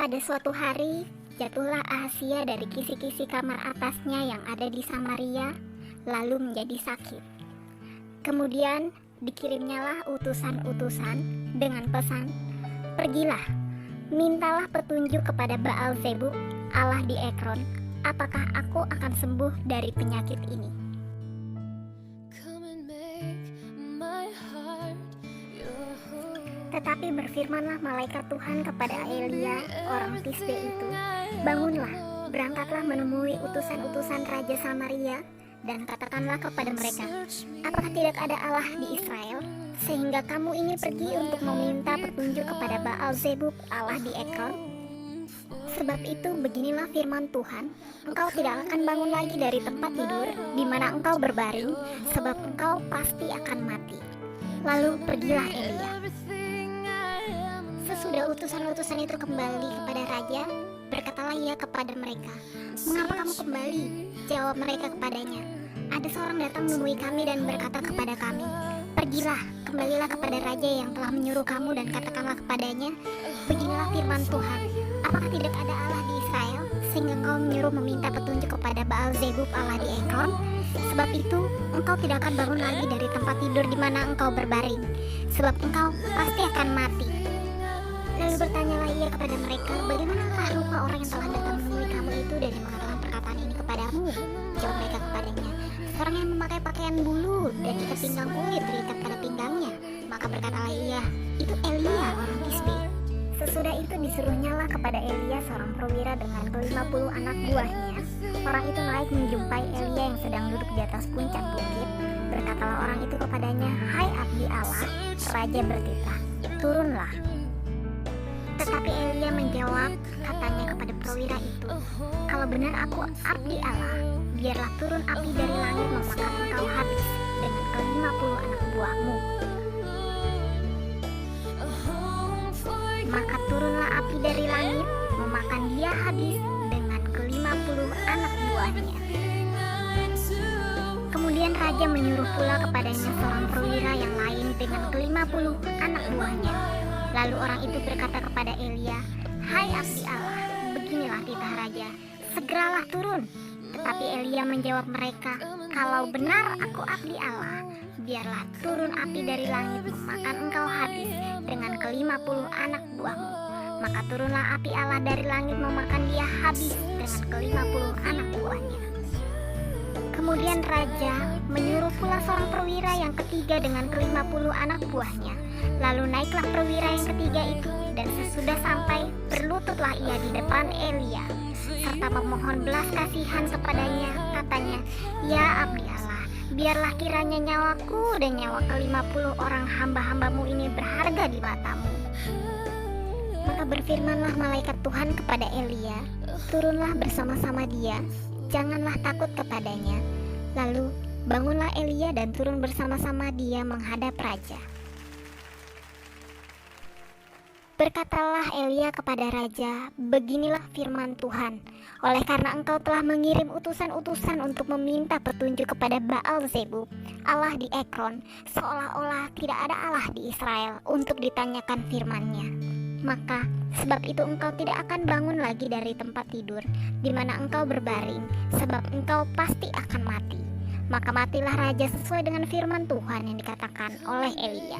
Pada suatu hari, jatuhlah Ahazia dari kisi-kisi kamar atasnya yang ada di Samaria, lalu menjadi sakit. Kemudian dikirimnyalah utusan-utusan dengan pesan, "Pergilah, mintalah petunjuk kepada Baal Zebub, Allah di Ekron, apakah aku akan sembuh dari penyakit ini." Tetapi berfirmanlah malaikat Tuhan kepada Elia, orang Tisbe itu, "Bangunlah, berangkatlah menemui utusan-utusan Raja Samaria, dan katakanlah kepada mereka, apakah tidak ada Allah di Israel, sehingga kamu ini pergi untuk meminta petunjuk kepada Baal Zebub, Allah di Ekron? Sebab itu beginilah firman Tuhan, engkau tidak akan bangun lagi dari tempat tidur di mana engkau berbaring, sebab engkau pasti akan mati." Lalu pergilah Elia. Sesudah utusan-utusan itu kembali kepada raja, berkatalah ia kepada mereka, "Mengapa kamu kembali?" Jawab mereka kepadanya, "Ada seorang datang menemui kami dan berkata kepada kami, 'Pergilah, kembalilah kepada raja yang telah menyuruh kamu dan katakanlah kepadanya, beginilah firman Tuhan, apakah tidak ada Allah di Israel, sehingga kau menyuruh meminta petunjuk kepada Baal Zebub, Allah di Ekron? Sebab itu engkau tidak akan bangun lagi dari tempat tidur di mana engkau berbaring, sebab engkau pasti akan mati.' Lalu bertanyalah ia kepada mereka, 'Bagaimanakah rupa orang yang telah datang menemui kamu itu dan yang mengatakan perkataan ini kepadamu?' Jawab mereka kepadanya, 'Seorang yang memakai pakaian bulu dan ikat pinggang kulit terikat pada pinggangnya.' Maka berkatalah ia, 'Itu Elia, orang Tisbe.' Sesudah itu disuruhnyalah kepada Elia seorang perwira dengan ke-50 anak buahnya. Orang itu naik menjumpai Elia yang sedang duduk di atas puncak bukit. Berkatalah orang itu kepadanya, 'Hai abdi Allah, raja bertitah, turunlah.' Tetapi Elia menjawab, katanya kepada perwira itu, 'Kalau benar aku abdi Allah, biarlah turun api dari langit memakan engkau habis dengan ke-50 anak buahmu.' Maka turunlah api dari langit memakan dia habis dengan ke-50 anak buahnya. Kemudian raja menyuruh pula kepadanya seorang perwira yang lain dengan ke-50 anak buahnya. Lalu orang itu berkata kepada Elia, 'Hai abdi Allah, beginilah titah raja, segeralah turun.' Tetapi Elia menjawab mereka, 'Kalau benar aku abdi Allah, biarlah turun api dari langit memakan engkau habis dengan ke-50 anak buahmu.' Maka turunlah api Allah dari langit memakan dia habis dengan ke-50 anak buahnya. Kemudian raja menyuruh pula seorang perwira yang ketiga dengan ke-50 anak buahnya. Lalu naiklah perwira yang ketiga itu, dan sesudah sampai berlututlah ia di depan Elia, serta memohon belas kasihan kepadanya, katanya, 'Ya abdi Allah, biarlah kiranya nyawaku dan nyawa ke-50 orang hamba-hambamu ini berharga di matamu.' Maka berfirmanlah malaikat Tuhan kepada Elia, 'Turunlah bersama-sama dia, janganlah takut kepadanya.' Lalu bangunlah Elia dan turun bersama-sama dia menghadap raja. Berkatalah Elia kepada raja, 'Beginilah firman Tuhan, oleh karena engkau telah mengirim utusan-utusan untuk meminta petunjuk kepada Baal Zebub, Allah di Ekron, seolah-olah tidak ada Allah di Israel untuk ditanyakan firman-Nya. Maka sebab itu engkau tidak akan bangun lagi dari tempat tidur di mana engkau berbaring, sebab engkau pasti akan mati.' Maka matilah raja sesuai dengan firman Tuhan yang dikatakan oleh Elia.